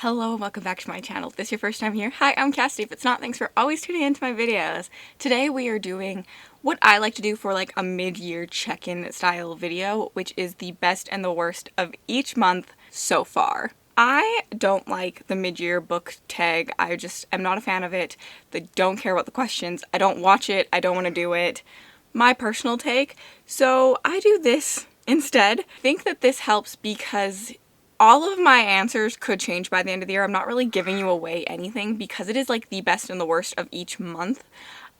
Hello and welcome back to my channel. If this is your first time here, hi, I'm Cassidy. If it's not, thanks for always tuning into my videos. Today we are doing what I like to do for like a mid-year check-in style video, which is the best and the worst of each month so far. I don't like the mid-year book tag. I just am not a fan of it. I don't care about the questions. I don't watch it. I don't want to do it. My personal take. So I do this instead. I think that this helps because all of my answers could change by the end of the year. I'm not really giving you away anything because it is like the best and the worst of each month.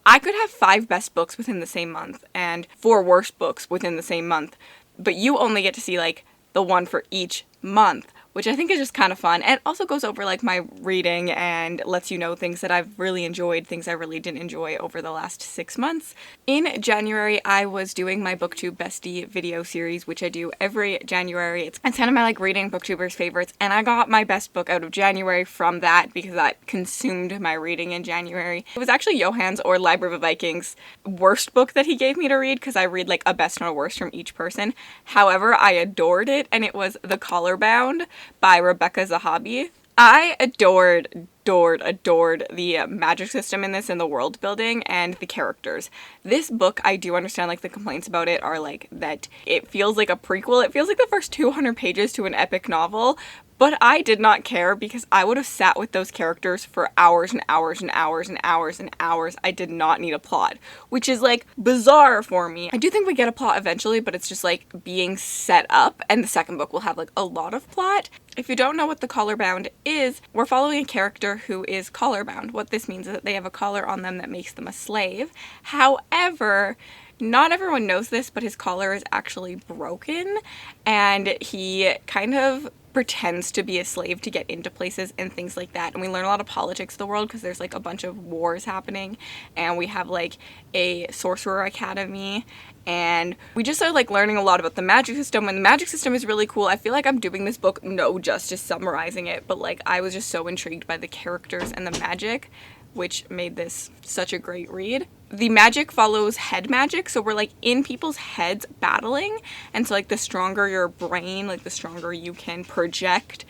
I could have 5 best books within the same month and 4 worst books within the same month, but you only get to see like the one for each month, which I think is just kind of fun, and also goes over like my reading and lets you know things that I've really enjoyed, things I really didn't enjoy over the last 6 months. In January, I was doing my BookTube Bestie video series, which I do every January. It's kind of my like reading booktubers favorites, and I got my best book out of January from that because that consumed my reading in January. It was actually Johann's or Library of the Vikings' worst book that he gave me to read because I read like a best and a worst from each person. However, I adored it, and it was The Collar Bound by Rebecca Zahabi. I adored the magic system in this and the world building and the characters. This book, I do understand like the complaints about it are like that it feels like a prequel. It feels like the first 200 pages to an epic novel, but I did not care because I would have sat with those characters for hours and hours and hours and hours and hours. I did not need a plot, which is like bizarre for me. I do think we get a plot eventually, but it's just like being set up, and the second book will have like a lot of plot. If you don't know what The Collar Bound is, we're following a character who is collar bound. What this means is that they have a collar on them that makes them a slave. However, not everyone knows this, but his collar is actually broken, and he kind of pretends to be a slave to get into places and things like that. And we learn a lot of politics of the world because there's like a bunch of wars happening, and we have like a sorcerer academy, and we just started like learning a lot about the magic system, and the magic system is really cool. I feel like I'm doing this book no justice summarizing it, but like I was just so intrigued by the characters and the magic, which made this such a great read. The magic follows head magic, so we're like in people's heads battling, and so like the stronger your brain, like the stronger you can project,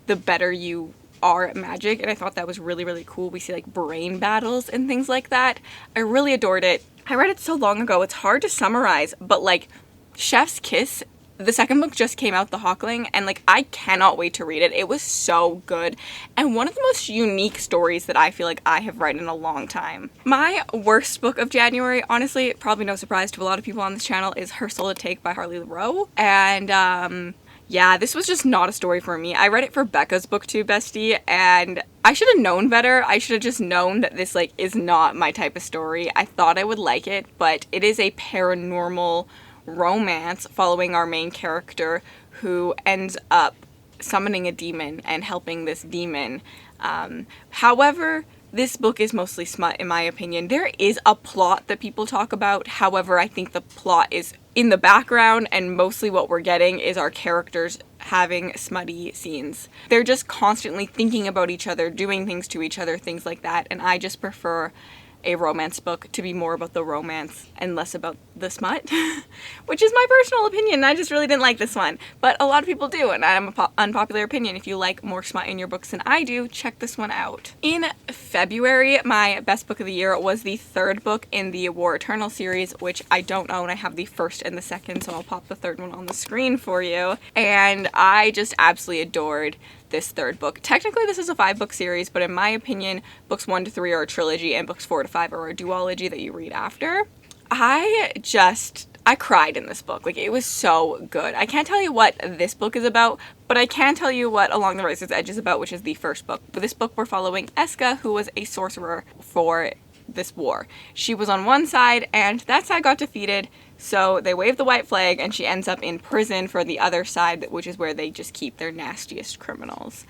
the better you are at magic, and I thought that was really, really cool. We see like brain battles and things like that. I really adored it. I read it so long ago, it's hard to summarize, but like Chef's Kiss, the second book just came out, The Hawkling, and like I cannot wait to read it. It was so good, and one of the most unique stories that I feel like I have read in a long time. My worst book of January, honestly, probably no surprise to a lot of people on this channel, is Her Soul to Take by Harley Rowe, and yeah, this was just not a story for me. I read it for Becca's BookTube Bestie, and I should have known better. I should have just known that this like is not my type of story. I thought I would like it, but it is a paranormal romance following our main character who ends up summoning a demon and helping this demon. However, this book is mostly smut in my opinion. There is a plot that people talk about, however, I think the plot is in the background, and mostly what we're getting is our characters having smutty scenes. They're just constantly thinking about each other, doing things to each other, things like that, and I just prefer a romance book to be more about the romance and less about the smut, which is my personal opinion. I just really didn't like this one, but a lot of people do, and I'm an unpopular opinion. If you like more smut in your books than I do, check this one out. In February, my best book of the year was the third book in the War Eternal series, which I don't own. I have the first and the second, so I'll pop the third one on the screen for you, and I just absolutely adored this third book. Technically this is a 5-book series, but in my opinion, books 1 to 3 are a trilogy and books 4 to 5 are a duology that you read after. I cried in this book. Like, it was so good. I can't tell you what this book is about, but I can tell you what Along the Razor's Edge is about, which is the first book. For this book, we're following Eska, who was a sorcerer for this war. She was on one side, and that side got defeated, so they wave the white flag, and she ends up in prison for the other side, which is where they just keep their nastiest criminals.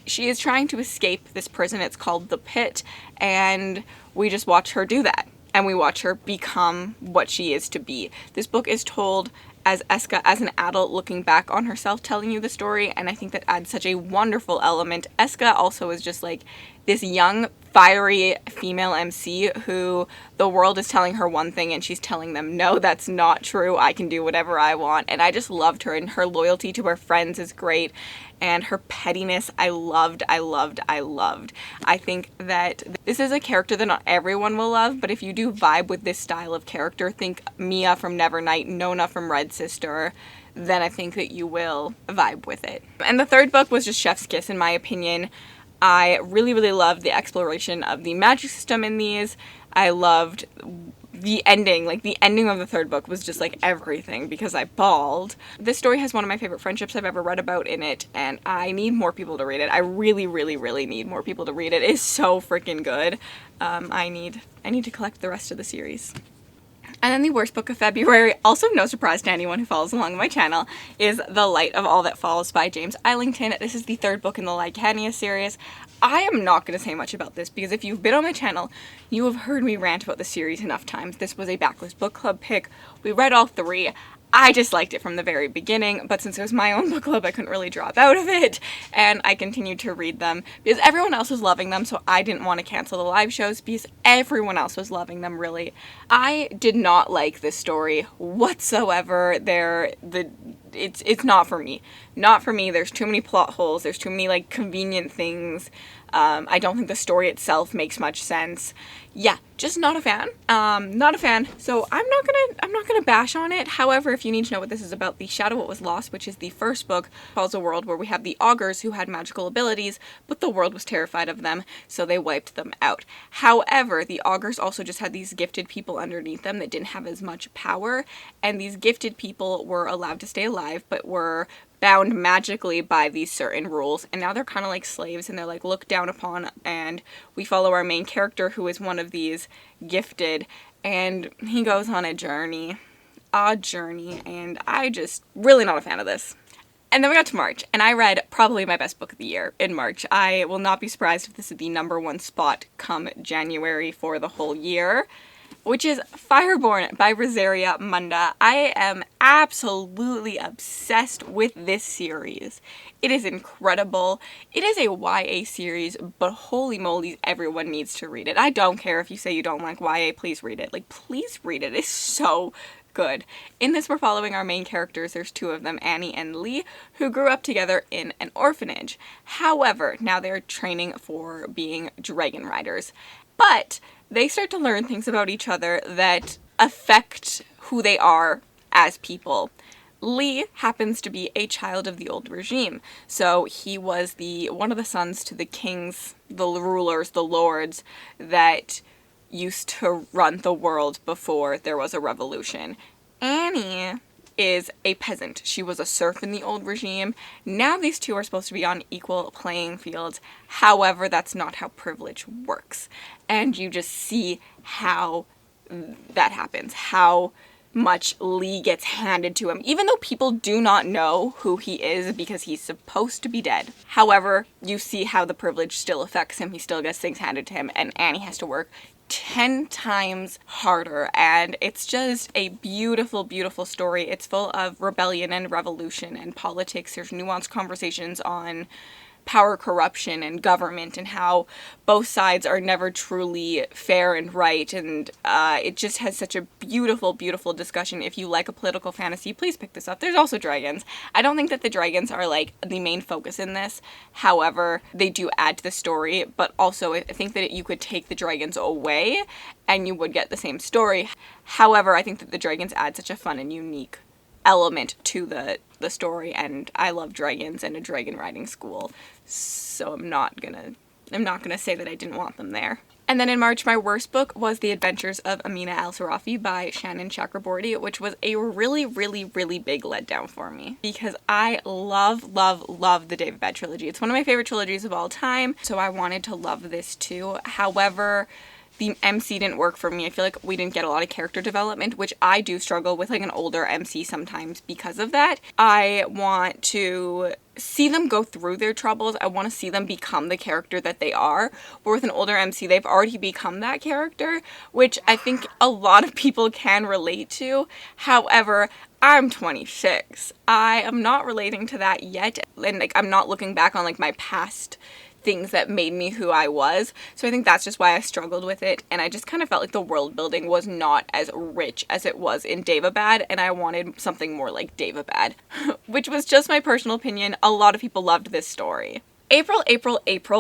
She is trying to escape this prison. It's called the Pit, and we just watch her do that. And we watch her become what she is to be. This book is told as Eska as an adult looking back on herself, telling you the story, and I think that adds such a wonderful element. Eska also is just like this young, fiery female MC who the world is telling her one thing and she's telling them, no, that's not true. I can do whatever I want. And I just loved her, and her loyalty to her friends is great. And her pettiness, I loved. I think that this is a character that not everyone will love, but if you do vibe with this style of character, think Mia from Nevernight, Nona from Red Sister, then I think that you will vibe with it. And the third book was just Chef's Kiss, in my opinion. I really loved the exploration of the magic system in these. I loved the ending. Like, the ending of the third book was just like everything, because I bawled. This story has one of my favorite friendships I've ever read about in it, and I need more people to read it. I really need more people to read it. It's so freaking good. I need to collect the rest of the series. And then the worst book of February, also no surprise to anyone who follows along my channel, is The Light of All That Falls by James Islington. This is the third book in the Lycania series. I am not going to say much about this, because if you've been on my channel, you have heard me rant about the series enough times. This was a backlist book club pick. We read all three. I disliked it from the very beginning, but since it was my own book club, I couldn't really drop out of it, and I continued to read them because everyone else was loving them, so I didn't want to cancel the live shows because everyone else was loving them, really. I did not like this story whatsoever. It's not for me. Not for me. There's too many plot holes. There's too many, like, convenient things. I don't think the story itself makes much sense. Yeah, just not a fan. Not a fan. So I'm not gonna bash on it. However, if you need to know what this is about, The Shadow What Was Lost, which is the first book, follows a world where we have the augurs who had magical abilities, but the world was terrified of them, so they wiped them out. However, the augurs also just had these gifted people underneath them that didn't have as much power, and these gifted people were allowed to stay alive, but were bound magically by these certain rules, and now they're kind of like slaves, and they're like looked down upon, and we follow our main character who is one of these gifted, and he goes on a journey, and I just really not a fan of this. And then we got to March, and I read probably my best book of the year in March. I will not be surprised if this is the #1 spot come January for the whole year, which is Fireborn by Rosaria Munda. I am absolutely obsessed with this series. It is incredible. It is a YA series, but holy moly, everyone needs to read it. I don't care if you say you don't like YA, please read it. Like, please read it. It's so good. In this, we're following our main characters. There's two of them, Annie and Lee, who grew up together in an orphanage. However, now they're training for being dragon riders. But they start to learn things about each other that affect who they are as people. Lee happens to be a child of the old regime, so he was one of the sons to the kings, the rulers, the lords that used to run the world before there was a revolution. Annie is a peasant. She was a serf in the old regime. Now these two are supposed to be on equal playing fields. However, that's not how privilege works. And you just see how that happens, how much Lee gets handed to him, even though people do not know who he is because he's supposed to be dead. However, you see how the privilege still affects him. He still gets things handed to him, and Annie has to work 10 times harder, and it's just a beautiful, beautiful story. It's full of rebellion and revolution and politics. There's nuanced conversations on power corruption and government and how both sides are never truly fair and right, and it just has such a beautiful, beautiful discussion. If you like a political fantasy, please pick this up. There's also dragons. I don't think that the dragons are like the main focus in this. However, they do add to the story, but also I think that you could take the dragons away and you would get the same story. However, I think that the dragons add such a fun and unique element to the story, and I love dragons and a dragon riding school, so I'm not gonna say that I didn't want them there. And then in March, my worst book was The Adventures of Amina Al-Sarafi by Shannon Chakraborty, which was a really, really, really big letdown for me because I love the David Bad trilogy. It's one of my favorite trilogies of all time, so I wanted to love this too. However, the MC didn't work for me. I feel like we didn't get a lot of character development, which I do struggle with, like an older MC sometimes because of that. I want to see them go through their troubles. I want to see them become the character that they are. But with an older MC, they've already become that character, which I think a lot of people can relate to. However, I'm 26. I am not relating to that yet, and like I'm not looking back on like my past things that made me who I was. So I think that's just why I struggled with it, and I just kind of felt like the world building was not as rich as it was in Daevabad, and I wanted something more like Daevabad, which was just my personal opinion. A lot of people loved this story. April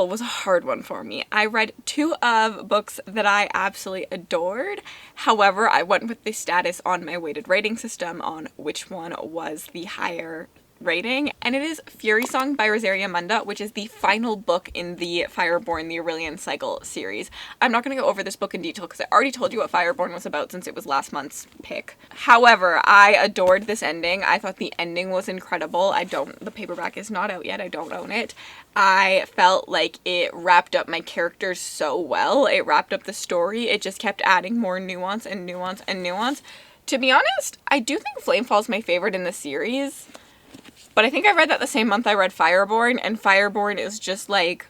was a hard one for me. I read 2 of books that I absolutely adored. However, I went with the status on my weighted rating system on which one was the higher rating, and it is Fury Song by Rosaria Munda, which is the final book in the Fireborn, the Aurelian Cycle series. I'm not going to go over this book in detail because I already told you what Fireborn was about since it was last month's pick. However, I adored this ending. I thought the ending was incredible. The paperback is not out yet. I don't own it. I felt like it wrapped up my characters so well. It wrapped up the story. It just kept adding more nuance and nuance and nuance. To be honest, I do think Flamefall is my favorite in the series. But I think I read that the same month I read Fireborn, and Fireborn is just like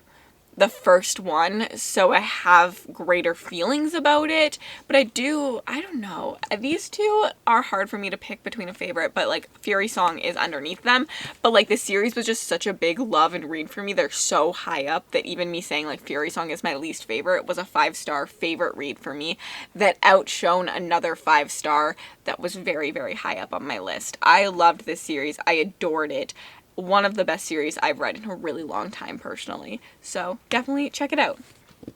the first one, so I have greater feelings about it. But I don't know. These 2 are hard for me to pick between a favorite, but like Fury Song is underneath them. But like this series was just such a big love and read for me. They're so high up that even me saying like Fury Song is my least favorite was a 5-star favorite read for me that outshone another 5-star that was very, very high up on my list. I loved this series. I adored it. One of the best series I've read in a really long time personally, so definitely check it out.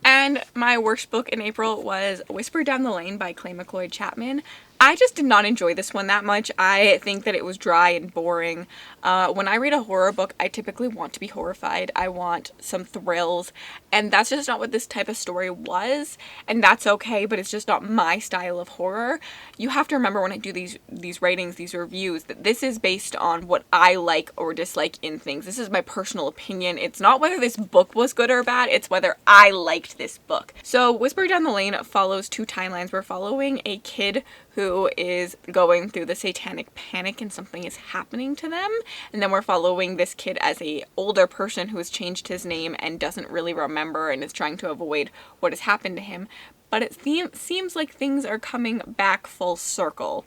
And my worst book in April was Whisper Down the Lane by Clay McLeod Chapman. I just did not enjoy this one that much. I think that it was dry and boring. When I read a horror book, I typically want to be horrified. I want some thrills, and that's just not what this type of story was, and that's okay, but it's just not my style of horror. You have to remember when I do these ratings, these reviews, that this is based on what I like or dislike in things. This is my personal opinion. It's not whether this book was good or bad, it's whether I liked this book. So Whisper Down the Lane follows 2 timelines. We're following a kid who is going through the satanic panic and something is happening to them. And then we're following this kid as a older person who has changed his name and doesn't really remember and is trying to avoid what has happened to him. But it seems like things are coming back full circle.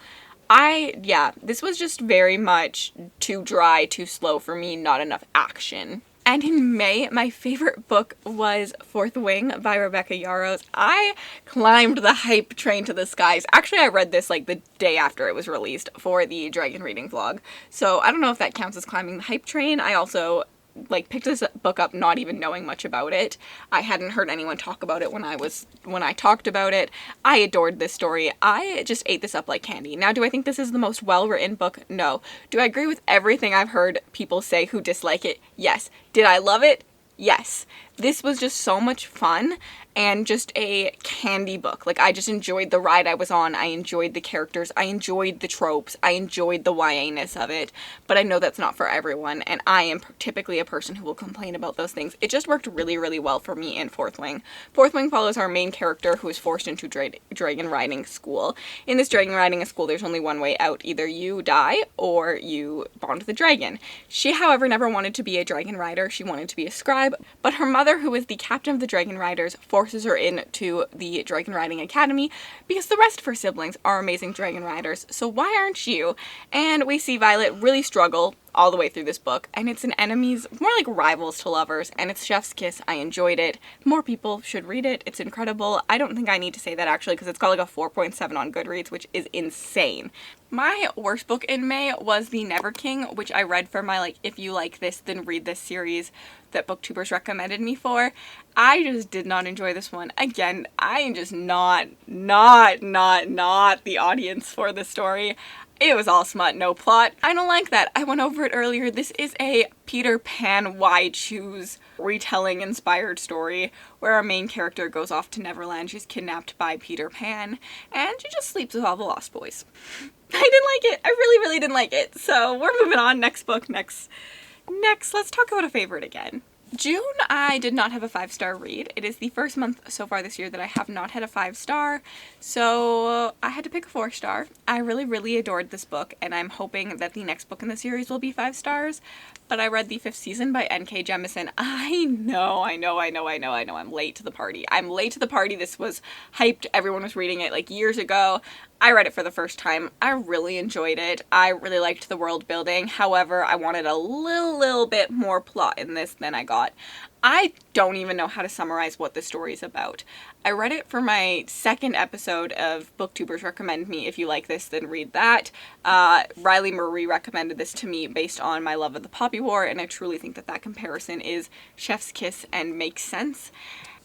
This was just very much too dry, too slow for me, not enough action. And in May, my favorite book was Fourth Wing by Rebecca Yarros. I climbed the hype train to the skies. Actually, I read this like the day after it was released for the Dragon Reading vlog. So I don't know if that counts as climbing the hype train. I also picked this book up not even knowing much about it. I hadn't heard anyone talk about it when I talked about it. I adored this story. I just ate this up like candy. Now, do I think this is the most well-written book? No. Do I agree with everything I've heard people say who dislike it? Yes. Did I love it? Yes. This was just so much fun and just a candy book. Like, I just enjoyed the ride I was on. I enjoyed the characters. I enjoyed the tropes. I enjoyed the YA-ness of it. But I know that's not for everyone, and I am typically a person who will complain about those things. It just worked really, really well for me in Fourth Wing. Fourth Wing follows our main character who is forced into dragon riding school. In this dragon riding school, there's only one way out. Either you die or you bond with a dragon. She, however, never wanted to be a dragon rider. She wanted to be a scribe, but her mother, who is the captain of the dragon riders, forces her into the dragon riding academy because the rest of her siblings are amazing dragon riders. So why aren't you? And we see Violet really struggle all the way through this book, and it's an enemies, more like rivals to lovers, and it's chef's kiss. I enjoyed it. More people should read it. It's incredible. I don't think I need to say that actually because it's got like a 4.7 on Goodreads, which is insane. My worst book in May was The Never King, which I read for my if you like this then read this series that booktubers recommended me for. I just did not enjoy this one. Again, I am just not the audience for this story. It was all smut, no plot. I don't like that. I went over it earlier. This is a Peter Pan Why Choose retelling inspired story where our main character goes off to Neverland. She's kidnapped by Peter Pan and she just sleeps with all the Lost Boys. I didn't like it. I really, really didn't like it. So we're moving on. Next book. Next. Let's talk about a favorite again. June, I did not have a 5-star read. It is the first month so far this year that I have not had a 5-star, so I had to pick a 4-star. I really, really adored this book, and I'm hoping that the next book in the series will be 5 stars, but I read the 5th season by N.K. Jemisin. I know, I'm late to the party. I'm late to the party. This was hyped. Everyone was reading it like years ago. I read it for the first time. I really enjoyed it. I really liked the world building. However, I wanted a little bit more plot in this than I got. I don't even know how to summarize what the story is about. I read it for my second episode of Booktubers Recommend Me. If you like this, then read that. Riley Marie recommended this to me based on my love of the Poppy War, and I truly think that that comparison is chef's kiss and makes sense.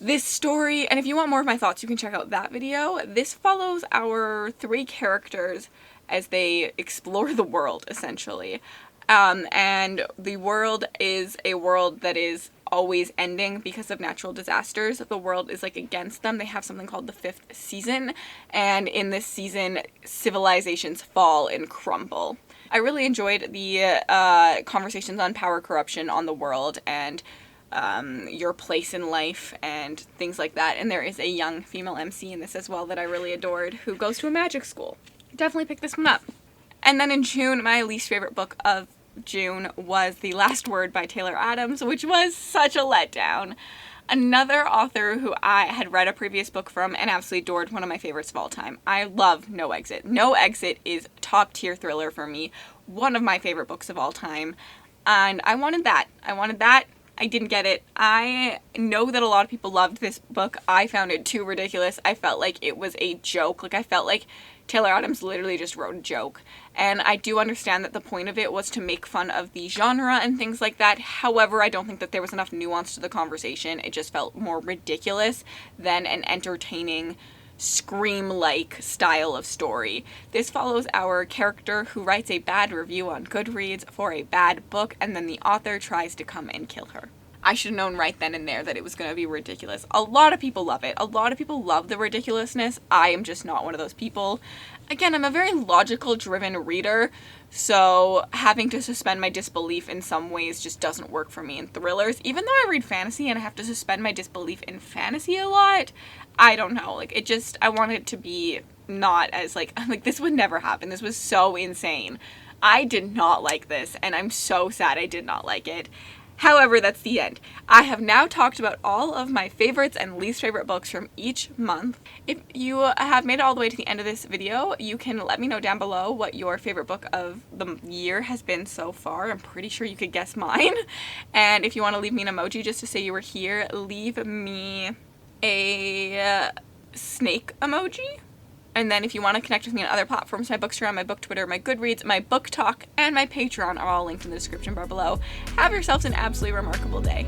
This story, and if you want more of my thoughts, you can check out that video. This follows our three characters as they explore the world, essentially. And the world is a world that is always ending because of natural disasters. The world is like against them. They have something called the fifth season, and in this season, civilizations fall and crumble. I really enjoyed the conversations on power corruption on the world and your place in life and things like that. And there is a young female MC in this as well that I really adored, who goes to a magic school. Definitely pick this one up. And then in June, my least favorite book of June was The Last Word by Taylor Adams, which was such a letdown. Another author who I had read a previous book from and absolutely adored, one of my favorites of all time. I love No Exit. No Exit is top tier thriller for me, one of my favorite books of all time, and I wanted that. I didn't get it. I know that a lot of people loved this book. I found it too ridiculous. I felt like it was a joke. Like, I felt like Taylor Adams literally just wrote a joke. And I do understand that the point of it was to make fun of the genre and things like that. However, I don't think that there was enough nuance to the conversation. It just felt more ridiculous than an entertaining Scream-like style of story. This follows our character who writes a bad review on Goodreads for a bad book, and then the author tries to come and kill her. I should have known right then and there that it was going to be ridiculous. A lot of people love it. A lot of people love the ridiculousness. I am just not one of those people. Again, I'm a very logical driven reader, so having to suspend my disbelief in some ways just doesn't work for me in thrillers. Even though I read fantasy and I have to suspend my disbelief in fantasy a lot, I don't know, like, it just, I want it to be not as, like, I'm like, this would never happen. This was so insane. I did not like this, and I'm so sad I did not like it. However, that's the end. I have now talked about all of my favorites and least favorite books from each month. If you have made it all the way to the end of this video, you can let me know down below what your favorite book of the year has been so far. I'm pretty sure you could guess mine. And if you want to leave me an emoji just to say you were here, leave me a snake emoji. And then if you want to connect with me on other platforms, my Bookstagram, my Book Twitter, my Goodreads, my Book Talk, and my Patreon are all linked in the description bar below. Have yourselves an absolutely remarkable day.